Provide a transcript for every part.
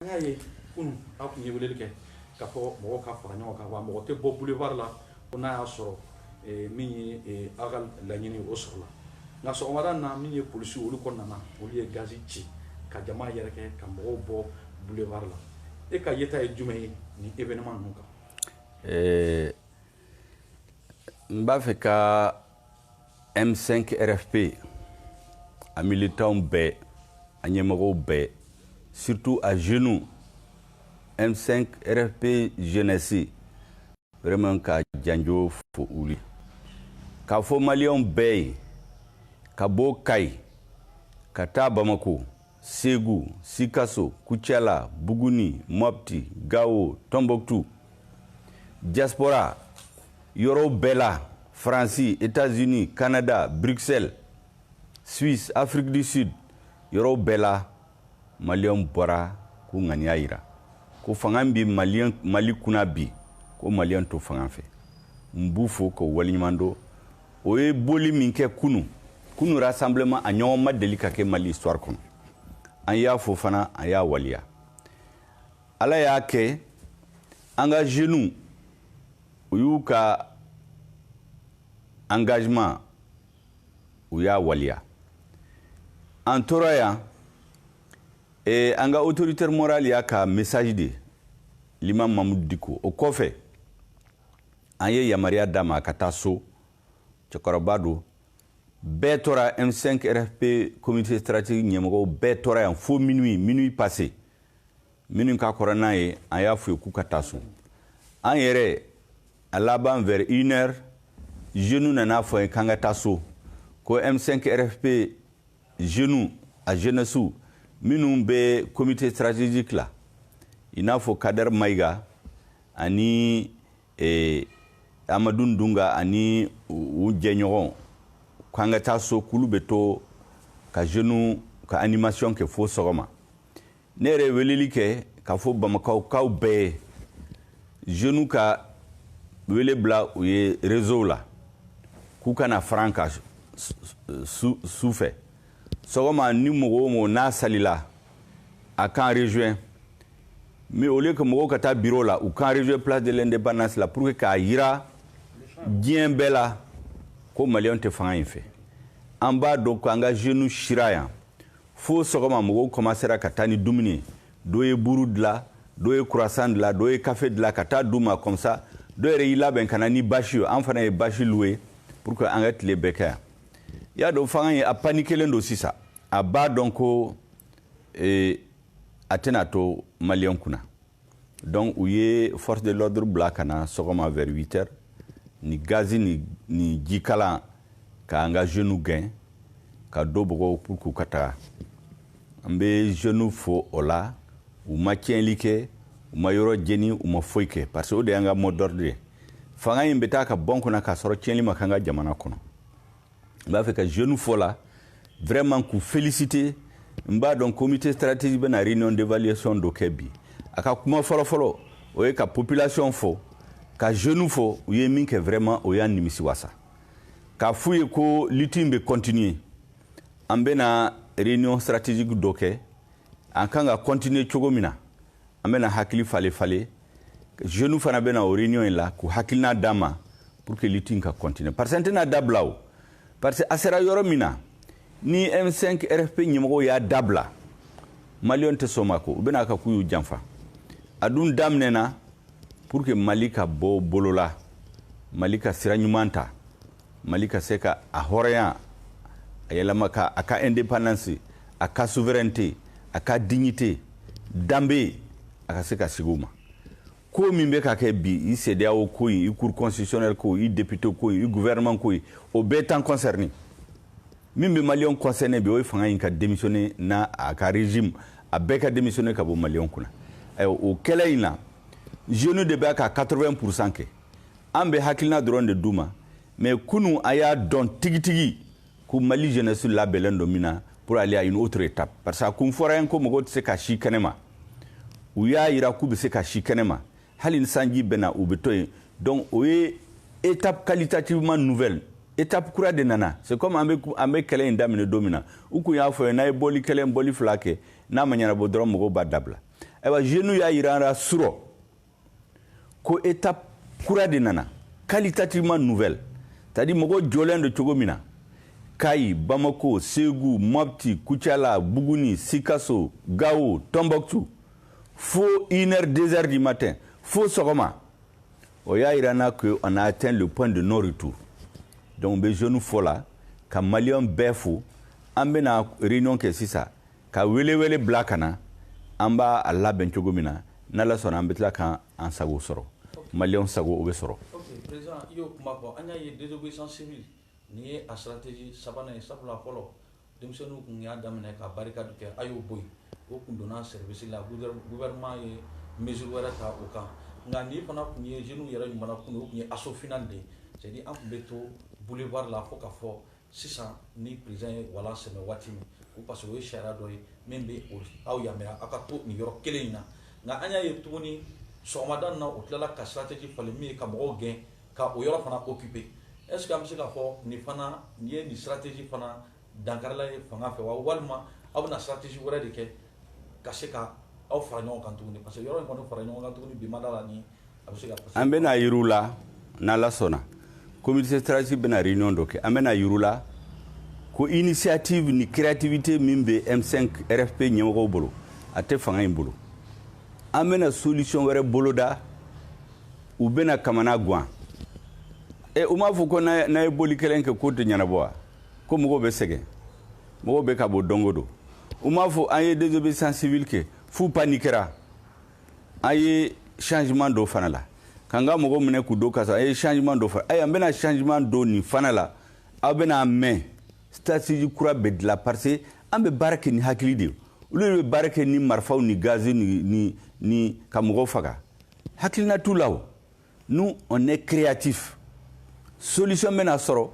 Ngaye kun aku ye weleli kɛ ka fɔ mɔgɔw ka fara ɲɔgɔn kan wa mɔgɔ tɛ bɔ boulevard la ko n'a y'a sɔrɔ min ye aw ka laɲini o sɔrɔla nka sɔgɔmada na min ye polisiw olu kɔnɔna na olu ye gazi ci ka jama yɛrɛkɛ ka mɔgɔw bɔ boulevard la e ka yeta ye jumɛn ye ni événement ninnu kan? N b'a fɛ ka M5 RFP a militants bɛɛ a ɲɛmɔgɔw bɛɛ surtout à genoux M5 RFP jeunesse vraiment ka janjo fo uli ka fo malion bɛɛ ka bɔ Kayi ka taa Bamako Ségou Sikasso Kucala Buguni Mopti Gao Tombouctou diaspora yɔrɔ bɛɛ la France États-Unis Canada Bruxelles Suisse Afrique du Sud yɔrɔ bɛɛ la Maliens bɔra ko ŋaniya yira ko fanga bi Mali kunna bi ko Maliens to fanga fɛ n b'u fo ko waliɲuman dɔn o ye boli min kɛ kunu rassemblement a ɲɔgɔn ma deli ka kɛ Mali histoire kɔnɔ an y'a fo fana an y'a waliya Ala y'a kɛ an ka jeunes u y'u ka engagement u y'a waliya an tora yan an ka autoritaire moral y'a ka message de l'imam Mamadou Diko o kɔfɛ an ye yamaruya d'a ma a ka taa so cɛkɔrɔba don bɛɛ tora M5 RFP comité stratégique ɲɛmɔgɔw bɛɛ tora yan fo minuit passé minnu ka kɔrɔ n'a ye an y'a fɔ ye k'u ka taa so an yɛrɛ a laban vers 1h jeunes nana fɔ ye k'an ka taa so ko M5 RFP jeunes a jeunesse minnu bɛ comité stratégique la i n'a fɔ Kader Maïga ani Amadou Ndunga ani u jɛɲɔgɔn k'an ka taa so k'olu bɛ to ka jeunes ka animation kɛ fo sɔgɔma ne yɛrɛ weleli kɛ ka fɔ Bamakɔkaw bɛɛ jeunes ka wele bila u ye réseau la k'u kana faran ka su fɛ sɔgɔma ni mɔgɔ o mɔgɔ n'a salila a kan rejoint mais au lieu que mɔgɔw ka taa bureau la u kan rejoint place de l'indépendance la pour que k'a yira diɲɛ bɛɛ la ko Maliens tɛ fanga in fɛ an b'a dɔn k'an ka jeunes sira yan fo sɔgɔma mɔgɔw commencera ka taa ni dumuni dɔ ye buru dilan dɔ ye croissant dilan dɔ ye café dilan ka taa d'u ma comme ça dɔ yɛrɛ y'i labɛn ka na ni bâche ye an fana ye bâche louer pour que an ka tile bɛɛ kɛ yan y'a dɔn fanga ye a paniquelen don sisan a b'a dɔn ko a tɛna to Maliens kunna donc u ye force de l'ordre bila ka na sɔgɔma vers 8h ni gazi ni jikalan k'an ka jeunes gɛn ka dɔ bɔgɔ pour k'u ka taga an bɛ jeunes fo o la u ma tiɲɛli kɛ u ma yɔrɔ jeni u ma foyi kɛ parce que o de y'an ka mot d'ordre ye fanga in bɛ taa ka bɔn kunna k'a sɔrɔ tiɲɛli ma k'an ka jamana kɔnɔ n b'a fɛ ka jeunes fo la vraiment k'u féliciter n b'a dɔn comité stratégique bɛna réunion d'évaluation dɔ kɛ bi a ka kuma fɔlɔfɔlɔ o ye ka population fo ka jeunes fo u ye min kɛ vraiment o y'an nimisi wasa k'a f'u ye ko lutte in bɛ continuer an bɛna réunion stratégique dɔ kɛ an kan ka continuer cogo min na an bɛna hakili falen jeunes fana bɛna o réunion in la k'u hakilina d'an ma pour que lutte in ka continuer parce que an tɛna dabila o parce que a sera yɔrɔ min na ni M5 RFP ɲɛmɔgɔw y'a dabila Maliens tɛ sɔn ma ko u bɛna ka k'u y'u janfa a dun daminɛna pour que Mali ka bɔ bolo la Mali ka sira ɲuman ta Mali ka se ka a hɔrɔnya a yɛlɛma ka a ka indépendance a ka souveraineté a ka dignité danbe a ka se ka sigi u ma ko min bɛ ka kɛ bi i CEDEAO ko ye i cour constitutionnelle ko ye i député ko ye i gouvernement ko ye o bɛɛ t'an concerné min bɛ Maliens concerné bi o ye fanga in ka démissionner n'a a ka régime a bɛɛ ka démissionner ka bɔ Maliens kunna o kɛlɛ in na jeunes de bɛ ka 80% kɛ an bɛ hakilina dɔrɔn de d'u ma mais kunu a y'a dɔn tigitigi ko Mali jeunesse labɛnnen don min na pour aller à une autre étape parce que a kun fɔra yan ko mɔgɔw tɛ se ka si kɛnɛma u y'a yira k'u bɛ se ka si kɛnɛma hali ni sanji bɛna u bɛ to yen donc o ye étape qualitativement nouvelle étape kura de nana c'est comme an bɛ kɛlɛ in daminɛ don min na u kun y'a fɔ ye n'a ye bɔli kelen bɔli fila kɛ n'a ma ɲɛnabɔ dɔrɔn mɔgɔw b'a dabila ayiwa jeunes y'a yir'an suro ko étape kura de nana qualitativement nouvelle c'est-à-dire mɔgɔ jɔlen do cogo min na Kayi, Bamako, Ségou, Mopti, Koutiala, Bougouni, Sikasso, Gao, Tombouctou. Faut 1h, 2h du matin. Faut Sogoma. Oya Irana qu'on a atteint le point de non-retour. Donc, les jeunes faut là, quand Malion Befou, en bena réunion que c'est ça, quand Wele Blakana, en bas à la Benchogomina, Nala son ambitla quand en Sago Soro. Malion Sago Obesoro. Ok, président, yo, Kumako, Anya y désobéissance civile. Ni ye a stratégie sabanan ye sabula fɔlɔ denmisɛnninw kun y'a daminɛ ka barikade kɛ a y'o bɔ yen o kun donna service la gouvernement ye mesure wɛrɛ ta o kan nka ni fana kun ye jeunes yɛrɛ ɲumana kun o kun ye assaut final de c'est à dire an kun bɛ to boulevard la fo ka fɔ sisan ni président ye wala sɛmɛ waati min ko parce que o ye sariya dɔ ye min bɛ aw yamaruya aw ka to nin yɔrɔ kelen in na nka an y'a ye tuguni sɔgɔmada na o tilala ka stratégie falen min ye ka mɔgɔw gɛn ka o yɔrɔ fana occuper. Est-ce que amse ka fɔ ni fana ni ye ni stratégie fana dankarila ye fanga fɛ wa walima aw bɛna stratégie wɛrɛ de kɛ ka se ka aw fara ɲɔgɔn kan tuguni parce que yɔrɔ in kɔni fara ɲɔgɔn kan tuguni bi ma da la ni a bɛ se ka. An bɛna yir'u la n'Ala sɔnna comité stratégique bɛna réunion dɔ kɛ an bɛna yir'u la ko initiative ni créativité min bɛ M5 RFP ɲɛmɔgɔw bolo a tɛ fanga in bolo an bɛna solution wɛrɛ boloda u bɛna kamana guwan. U m'a fɔ ko n'a ye boli kelen kɛ ko tɛ ɲɛnabɔ wa ko mɔgɔw bɛ sɛgɛn mɔgɔw bɛ ka bɔ dongo don u m'a fɔ an ye désobéissance civile kɛ fu panikɛra an ye changement dɔ fana la k'an ka mɔgɔw minɛ k'u do ka sɔrɔ an ye changement dɔ fana an bɛna changement dɔ nin fana la aw bɛna mɛn stratégie kura bɛ dilan parce que an bɛ baara kɛ ni hakili de ye olu bɛ baara kɛ ni marifaw ni gaz ni ka mɔgɔw faga hakilina t'u la o nous on est créatif. Solution mena soro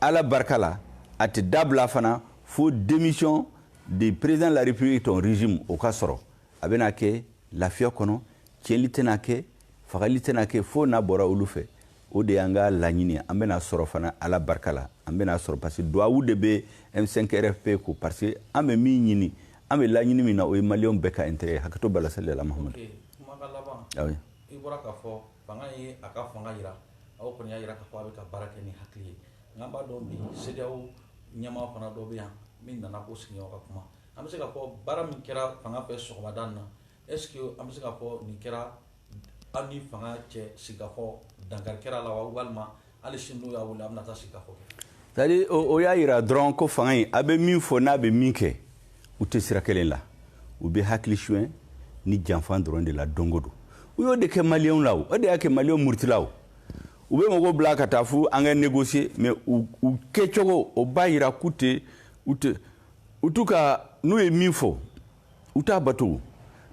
ala barkala ati dabla fana fo démission du président de la République ton régime au ka soro abena ke lafiya kono tieli tena ke fagali tena ke fo na bora olu fe o de anga laɲini an bena soro fana ala barkala an bena soro parce que duawu de be M5 RFP ko parce que an be min ɲini an be laɲini min na o ye maliyɛnw bɛɛ ka intérêt hakɛto bala sallallahu alaihi wa sallam. Kuma ka laban i bɔra ka fɔ fanga ye a ka fanga yira aw kɔni y'a yira k'a fɔ a bɛ ka baara kɛ ni hakili ye nka an b'a dɔn bi CEDEAO ɲɛmaa fana dɔ bɛ yan min nana ko sigiɲɔgɔn ka kuma an bɛ se k'a fɔ baara min kɛra fanga fɛ sɔgɔmada na est-ce que an bɛ se k'a fɔ nin kɛra aw ni fanga cɛ sigikafɔ dankari kɛra la wa walima hali sini n'u y'a wele a bɛna taa sigikafɔ kɛ. c'est-à-dire o y'a yira dɔrɔn ko fanga in a bɛ min fɔ n'a bɛ min kɛ u tɛ sira kelen la u bɛ hakili suɲɛ ni janfa dɔrɔn de la don o don u y'o de kɛ maliyɛnw la o de y'a kɛ maliyɛnw murutila o. U bɛ mɔgɔw bila ka taa fu an ka négocier mais u kɛcogo o b'a yira k'u t'u ka n'u ye min fɔ u t'a bato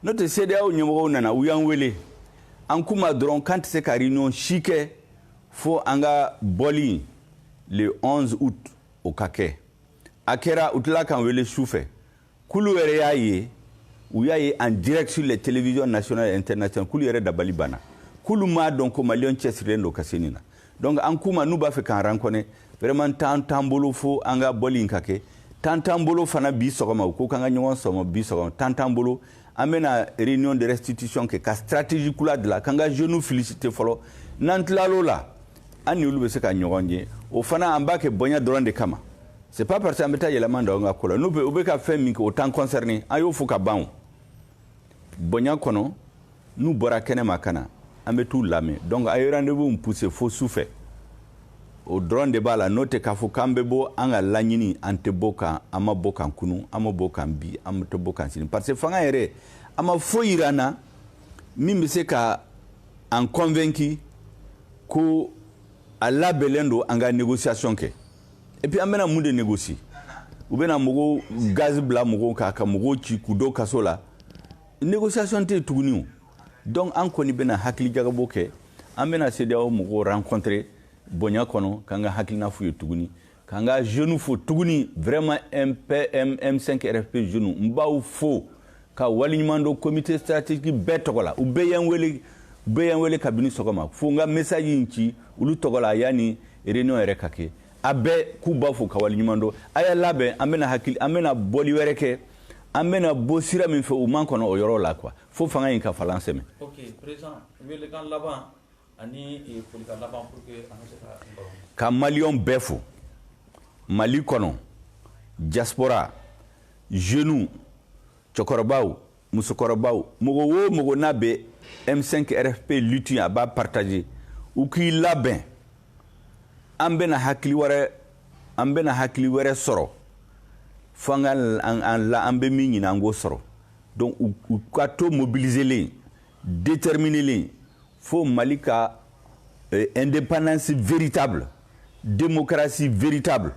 n'o tɛ CEDEAO ɲɛmɔgɔw nana u y'an wele an kuma dɔrɔn k'an tɛ se ka réunion si kɛ fo an ka bɔli le 11 août o ka kɛ a kɛra u tilala k'an wele su fɛ kulu yɛrɛ y'a ye u y'a ye en direct sur les télévisions nationales et internationales kulu yɛrɛ dabali banna. Kulu ma dɔn ko maliyɛnw cɛsirilen don ka se nin na donc an kuma n'u b'a fɛ k'an rencontre vraiment temps t'an bolo fo an ka bɔli in ka kɛ temps t'an bolo fana bi sɔgɔma u ko k'an ka ɲɔgɔn sɔgɔma bi sɔgɔma temps t'an bolo an bɛna réunion de restitution kɛ ka stratégie kula dilan k'an ka jeunes féliciter fɔlɔ n'an tilal'o la an ni olu bɛ se ka ɲɔgɔn ye o fana an b'a kɛ bonya dɔrɔn de kama c'est pas parce que an bɛ taa yɛlɛma da an ka ko la n'u bɛ ka fɛn min kɛ o t'an concerné an y'o fo ka ban o bonya kɔnɔ n'u bɔra kɛnɛ ma ka na an bɛ t'u lamɛn donc a ye rendez-vous poussé fo su fɛ o dɔrɔn de b'a la n'o tɛ k'a fɔ k'an bɛ bɔ an ka laɲini an tɛ bɔ kan an ma bɔ kan kunu an ma bɔ kan bi an tɛ bɔ kan sini parce que fanga yɛrɛ a ma foyi yira an na min bɛ se ka an convaincu ko a labɛnnen don an ka négociation kɛ et puis an bɛna mun de négocier u bɛna mɔgɔw gaz bila mɔgɔw kan ka mɔgɔw ci k'u don kaso la négociation tɛ yen tuguni o. Donc an kɔni bɛna hakili jagabɔ kɛ an bɛna CEDEAO mɔgɔw rencontrer bonya kɔnɔ k'an ka hakilina f'u ye tuguni k'an ka jeunes fo tuguni vraiment M5 RFP jeunes n b'aw fo ka waliɲuman dɔn comité stratégique bɛɛ tɔgɔ la u bɛɛ y'an wele kabini sɔgɔma fo n ka message in ci olu tɔgɔ la yanni réunion yɛrɛ ka kɛ a bɛɛ k'u b'a fo ka waliɲuman dɔn a y'a labɛn an bɛna bɔli wɛrɛ kɛ an bɛna bɔ sira min fɛ u man kɔnɔ o yɔrɔ la quoi fo fanga in ka falan sɛmɛ. Ok, président welekan laban ani folikan laban pour que an se ka maliyɛnw bɛɛ fo Mali kɔnɔ diaspora jeunes cɛkɔrɔbaw musokɔrɔbaw mɔgɔ o mɔgɔ n'a bɛ M5 RFP lutte a b'a partager u k'i labɛn an bɛna hakili wɛrɛ sɔrɔ fo an bɛ min ɲini an k'o sɔrɔ donc u ka to mobiliselen déterminelen fo Mali ka indépendance véritable démocratie véritable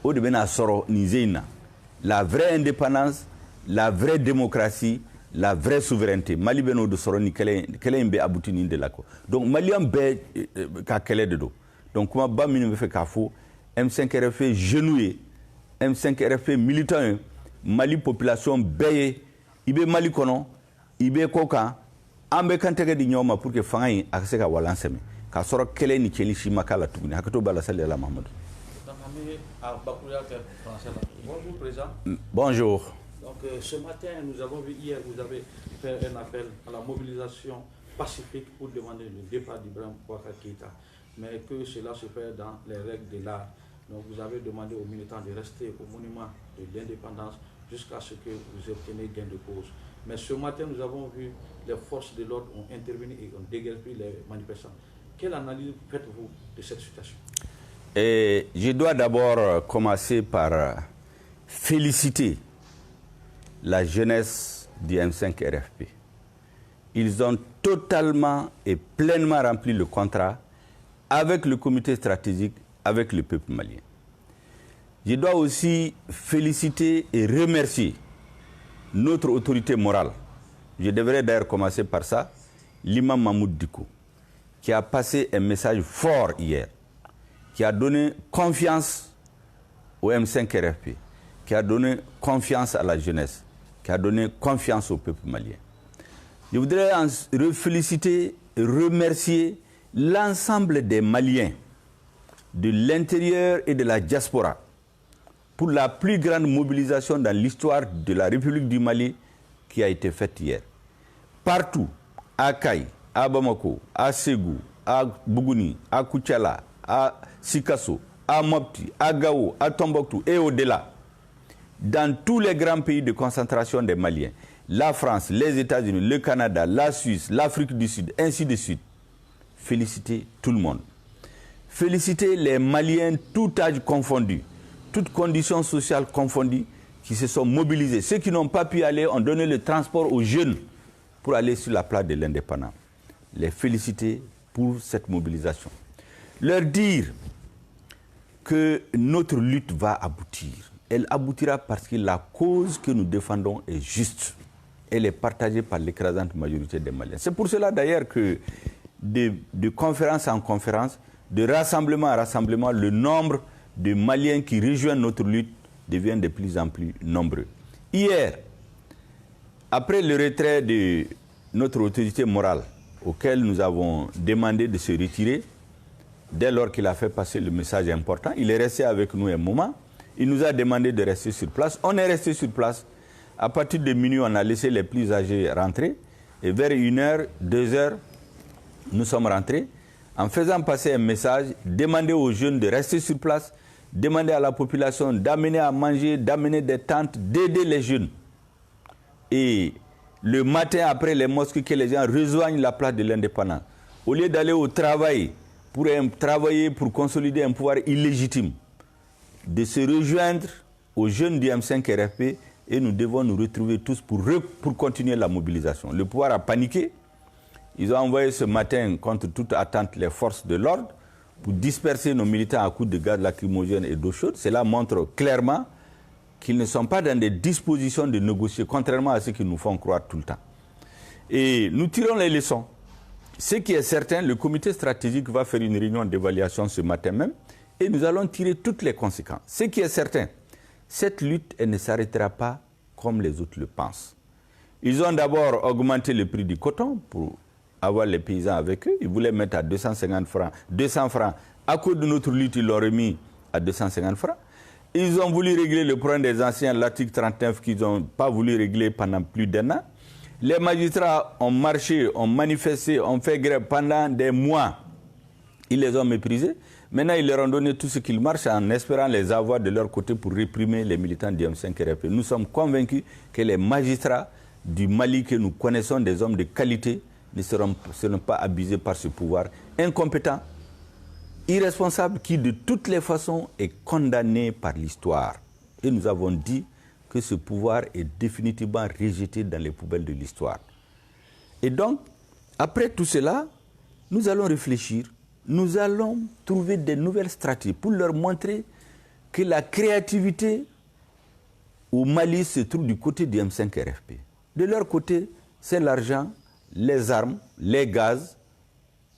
o de bɛna sɔrɔ nin ze in na la vraie indépendance la vraie démocratie la vraie souveraineté Mali bɛ n'o de sɔrɔ ni kɛlɛ in bɛ abouti nin de la quoi donc maliyɛn bɛɛ ka kɛlɛ de don donc kuma ba minnu bɛ fɛ k'a fɔ M5 RFP jeunes ye M5 RFP militants ye Mali population bɛɛ ye i bɛ Mali kɔnɔ i bɛ kɔ kan an bɛ kan tɛgɛ di ɲɔgɔn ma pour que fanga in a ka se ka walan sɛmɛ k'a sɔrɔ kɛlɛ ni cɛli si ma k'a la tuguni hakɛto b'a la sali ala Mahamadu. Bonjour président. Bonjour. Donc ce matin nous avons vu hier vous avez fait un appel à la mobilisation pacifique pour demander le départ d'Ibrahim Boubacar Keïta, mais que cela se fait dans les règles de l'art. Donc vous avez demandé aux militants de rester au monument de l'indépendance jusqu'à ce que vous obteniez gain de cause. Mais ce matin nous avons vu les forces de l'ordre ont intervenu et ont déguerpi les manifestants. Quelle analyse faites-vous de cette situation? Je dois d'abord commencer par féliciter la jeunesse du M5 RFP. Ils ont totalement et pleinement rempli le contrat avec le comité stratégique, avec le peuple malien. Je dois aussi féliciter et remercier notre autorité morale. Je devrais d'ailleurs commencer par ça, l'imam Mahmoud Dicko, qui a passé un message fort hier, qui a donné confiance au M5 RFP, qui a donné confiance à la jeunesse, qui a donné confiance au peuple malien. Je voudrais féliciter et remercier l'ensemble des Maliens de l'intérieur et de la diaspora pour la plus grande mobilisation dans l'histoire de la République du Mali qui a été faite hier. Partout, à Kaï, à Bamako, à Ségou, à Bougouni, à Koutiala, à Sikasso, à Mopti, à Gao, à Tombouctou et au-delà, dans tous les grands pays de concentration des Maliens, la France, les États-Unis, le Canada, la Suisse, l'Afrique du Sud, ainsi de suite. Féliciter tout le monde. Féliciter les Maliens, tout âge confondu, toutes conditions sociales confondues, qui se sont mobilisés. Ceux qui n'ont pas pu aller ont donné le transport aux jeunes pour aller sur la place de l'indépendance. Les féliciter pour cette mobilisation. Leur dire que notre lutte va aboutir. Elle aboutira parce que la cause que nous défendons est juste. Elle est partagée par l'écrasante majorité des Maliens. C'est pour cela d'ailleurs que de conférence en conférence, de rassemblement en rassemblement, le nombre de Maliens qui rejoignent notre lutte devient de plus en plus nombreux. Hier, après le retrait de notre autorité morale, auquel nous avons demandé de se retirer, dès lors qu'il a fait passer le message important, il est resté avec nous un moment, il nous a demandé de rester sur place. On est resté sur place. À partir de minuit, on a laissé les plus âgés rentrer. Et vers 1h, 2h, nous sommes rentrés en faisant passer un message, demander aux jeunes de rester sur place, demander à la population d'amener à manger, d'amener des tentes, d'aider les jeunes. Et le matin, après les mosquées, que les gens rejoignent la place de l'indépendance. Au lieu d'aller au travail, pour travailler, pour consolider un pouvoir illégitime, de se rejoindre aux jeunes du M5 RFP, et nous devons nous retrouver tous pour continuer la mobilisation. Le pouvoir a paniqué. Ils ont envoyé ce matin, contre toute attente, les forces de l'ordre pour disperser nos militants à coups de gaz lacrymogène et d'eau chaude. Cela montre clairement qu'ils ne sont pas dans des dispositions de négocier, contrairement à ce qu'ils nous font croire tout le temps. Et nous tirons les leçons. Ce qui est certain, le comité stratégique va faire une réunion d'évaluation ce matin même et nous allons tirer toutes les conséquences. Ce qui est certain, cette lutte, elle ne s'arrêtera pas comme les autres le pensent. Ils ont d'abord augmenté le prix du coton pour avoir les paysans avec eux. Ils voulaient mettre à 250 francs, 200 francs. À cause de notre lutte, ils l'ont remis à 250 francs. Ils ont voulu régler le problème des anciens, l'article 39, qu'ils n'ont pas voulu régler pendant plus d'1 an. Les magistrats ont marché, ont manifesté, ont fait grève pendant des mois. Ils les ont méprisés. Maintenant, ils leur ont donné tout ce qu'ils marchent en espérant les avoir de leur côté pour réprimer les militants du M5-RFP. Nous sommes convaincus que les magistrats du Mali que nous connaissons, des hommes de qualité, ne seront pas abusés par ce pouvoir incompétent, irresponsable, qui de toutes les façons est condamné par l'histoire. Et nous avons dit que ce pouvoir est définitivement rejeté dans les poubelles de l'histoire. Et donc, après tout cela, nous allons réfléchir, nous allons trouver des nouvelles stratégies pour leur montrer que la créativité au Mali se trouve du côté du M5-RFP. De leur côté, c'est l'argent, les armes, les gaz,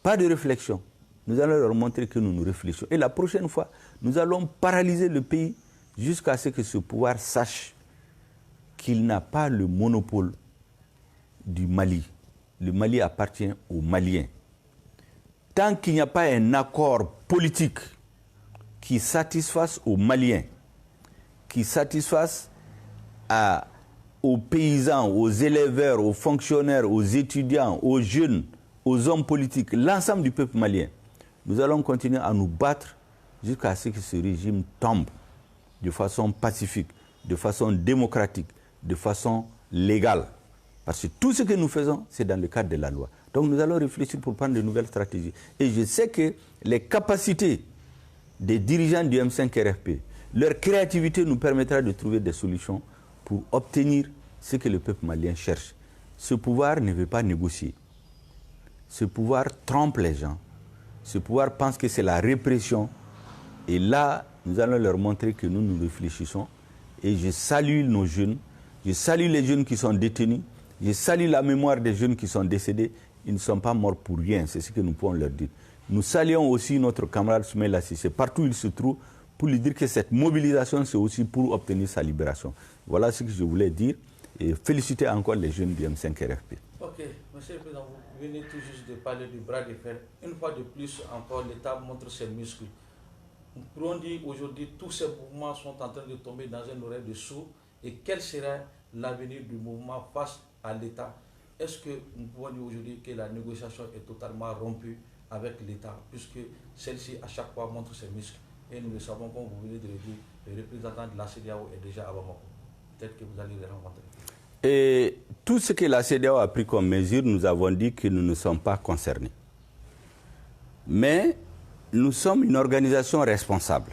pas de réflexion. Nous allons leur montrer que nous nous réfléchissons. Et la prochaine fois, nous allons paralyser le pays jusqu'à ce que ce pouvoir sache qu'il n'a pas le monopole du Mali. Le Mali appartient aux Maliens. Tant qu'il n'y a pas un accord politique qui satisfasse aux Maliens, qui satisfasse aux paysans, aux éleveurs, aux fonctionnaires, aux étudiants, aux jeunes, aux hommes politiques, l'ensemble du peuple malien, nous allons continuer à nous battre jusqu'à ce que ce régime tombe de façon pacifique, de façon démocratique, de façon légale. Parce que tout ce que nous faisons, c'est dans le cadre de la loi. Donc nous allons réfléchir pour prendre de nouvelles stratégies. Et je sais que les capacités des dirigeants du M5-RFP, leur créativité nous permettra de trouver des solutions pour obtenir ce que le peuple malien cherche. Ce pouvoir ne veut pas négocier. Ce pouvoir trompe les gens. Ce pouvoir pense que c'est la répression. Et là, nous allons leur montrer que nous nous réfléchissons. Et je salue nos jeunes. Je salue les jeunes qui sont détenus. Je salue la mémoire des jeunes qui sont décédés. Ils ne sont pas morts pour rien. C'est ce que nous pouvons leur dire. Nous saluons aussi notre camarade Soumaïla Cissé, partout où il se trouve, pour lui dire que cette mobilisation, c'est aussi pour obtenir sa libération. Voilà ce que je voulais dire. Et féliciter encore les jeunes du M5-RFP. Ok, Monsieur le Président, vous venez tout juste de parler du bras de fer. Une fois de plus, encore, l'État montre ses muscles. Nous pourrons dire aujourd'hui, tous ces mouvements sont en train de tomber dans un oreille de sourd. Et quel sera l'avenir du mouvement face à l'État? Est-ce que nous pouvons dire aujourd'hui que la négociation est totalement rompue avec l'État, puisque celle-ci, à chaque fois, montre ses muscles? Et nous le savons, comme vous venez de le dire, le représentant de la CEDEAO est déjà à Bamako. Peut-être que vous allez les rencontrer. Et tout ce que la CEDEAO a pris comme mesure, nous avons dit que nous ne sommes pas concernés. Mais nous sommes une organisation responsable.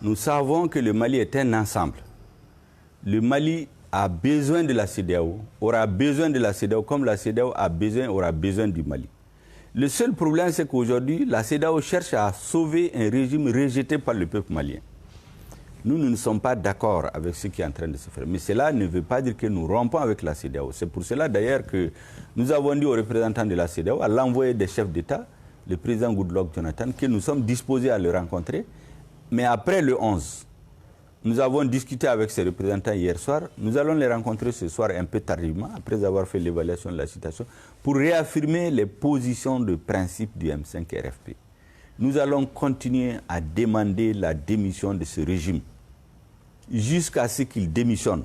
Nous savons que le Mali est un ensemble. Le Mali a besoin de la CEDEAO, aura besoin de la CEDEAO, comme la CEDEAO a besoin, aura besoin du Mali. Le seul problème, c'est qu'aujourd'hui, la CEDEAO cherche à sauver un régime rejeté par le peuple malien. Nous ne sommes pas d'accord avec ce qui est en train de se faire. Mais cela ne veut pas dire que nous rompons avec la CEDEAO. C'est pour cela d'ailleurs que nous avons dit aux représentants de la CEDEAO, à l'envoyé des chefs d'État, le président Goodluck Jonathan, que nous sommes disposés à le rencontrer. Mais après le 11, nous avons discuté avec ces représentants hier soir. Nous allons les rencontrer ce soir un peu tardivement, après avoir fait l'évaluation de la situation, pour réaffirmer les positions de principe du M5-RFP. Nous allons continuer à demander la démission de ce régime jusqu'à ce qu'il démissionne,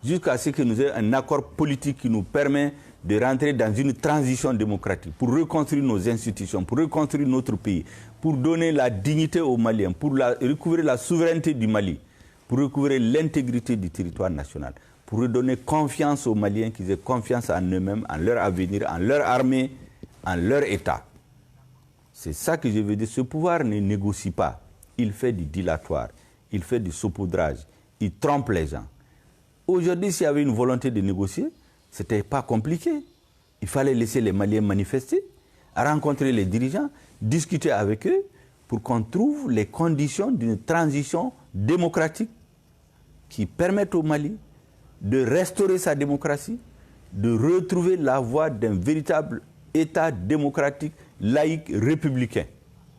jusqu'à ce que nous ayons un accord politique qui nous permet de rentrer dans une transition démocratique pour reconstruire nos institutions, pour reconstruire notre pays, pour donner la dignité aux Maliens, pour recouvrir la souveraineté du Mali, pour recouvrir l'intégrité du territoire national, pour redonner confiance aux Maliens, qu'ils aient confiance en eux-mêmes, en leur avenir, en leur armée, en leur État. C'est ça que je veux dire. Ce pouvoir ne négocie pas. Il fait du dilatoire, il fait du saupoudrage, il trompe les gens. Aujourd'hui, s'il y avait une volonté de négocier, ce n'était pas compliqué. Il fallait laisser les Maliens manifester, rencontrer les dirigeants, discuter avec eux pour qu'on trouve les conditions d'une transition démocratique qui permettent au Mali de restaurer sa démocratie, de retrouver la voie d'un véritable État démocratique, laïque, républicain.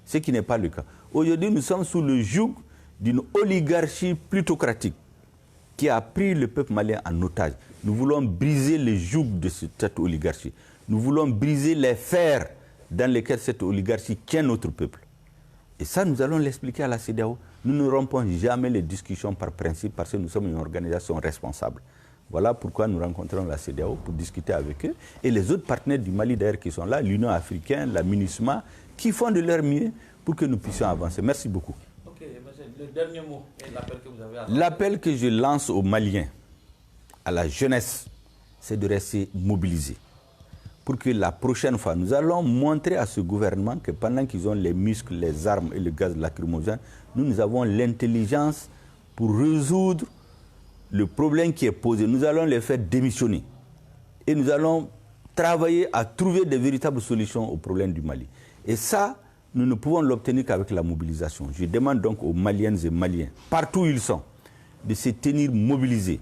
Ce qui n'est pas le cas. Aujourd'hui, nous sommes sous le joug d'une oligarchie plutocratique qui a pris le peuple malien en otage. Nous voulons briser le joug de cette oligarchie. Nous voulons briser les fers dans lesquels cette oligarchie tient notre peuple. Et ça, nous allons l'expliquer à la CEDEAO. Nous ne rompons jamais les discussions par principe parce que nous sommes une organisation responsable. Voilà pourquoi nous rencontrons la CEDEAO pour discuter avec eux et les autres partenaires du Mali d'ailleurs qui sont là, l'Union africaine, la MINUSMA, qui font de leur mieux pour que nous puissions avancer. Merci beaucoup. Ok, le dernier mot et l'appel que vous avez à... L'appel que je lance aux Maliens, à la jeunesse, c'est de rester mobilisés. Pour que la prochaine fois, nous allons montrer à ce gouvernement que pendant qu'ils ont les muscles, les armes et le gaz lacrymogène, nous avons l'intelligence pour résoudre le problème qui est posé. Nous allons les faire démissionner. Et nous allons travailler à trouver de véritables solutions aux problèmes du Mali. Et ça, nous ne pouvons l'obtenir qu'avec la mobilisation. Je demande donc aux Maliennes et Maliens, partout où ils sont, de se tenir mobilisés,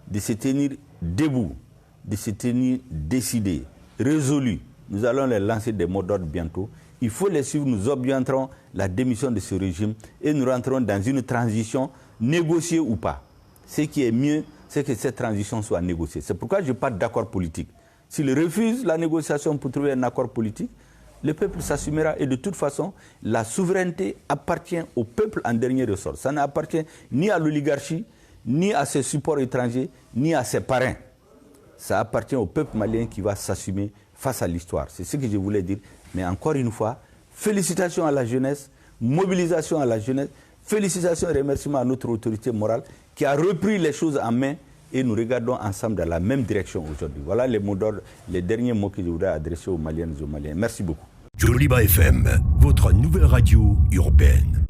de se tenir debout, de se tenir décidés, résolus. Nous allons les lancer des mots d'ordre bientôt. Il faut les suivre, nous orienterons la démission de ce régime et nous rentrons dans une transition, négociée ou pas. Ce qui est mieux, c'est que cette transition soit négociée. C'est pourquoi je parle d'accord politique. S'il refuse la négociation pour trouver un accord politique, le peuple s'assumera et de toute façon, la souveraineté appartient au peuple en dernier ressort. Ça n'appartient ni à l'oligarchie, ni à ses supports étrangers, ni à ses parrains. Ça appartient au peuple malien qui va s'assumer face à l'histoire. C'est ce que je voulais dire. Mais encore une fois, félicitations à la jeunesse, mobilisation à la jeunesse, félicitations et remerciements à notre autorité morale qui a repris les choses en main et nous regardons ensemble dans la même direction aujourd'hui. Voilà les mots d'ordre, les derniers mots que je voudrais adresser aux Maliennes et aux Maliens. Merci beaucoup. Joliba FM, votre nouvelle radio urbaine.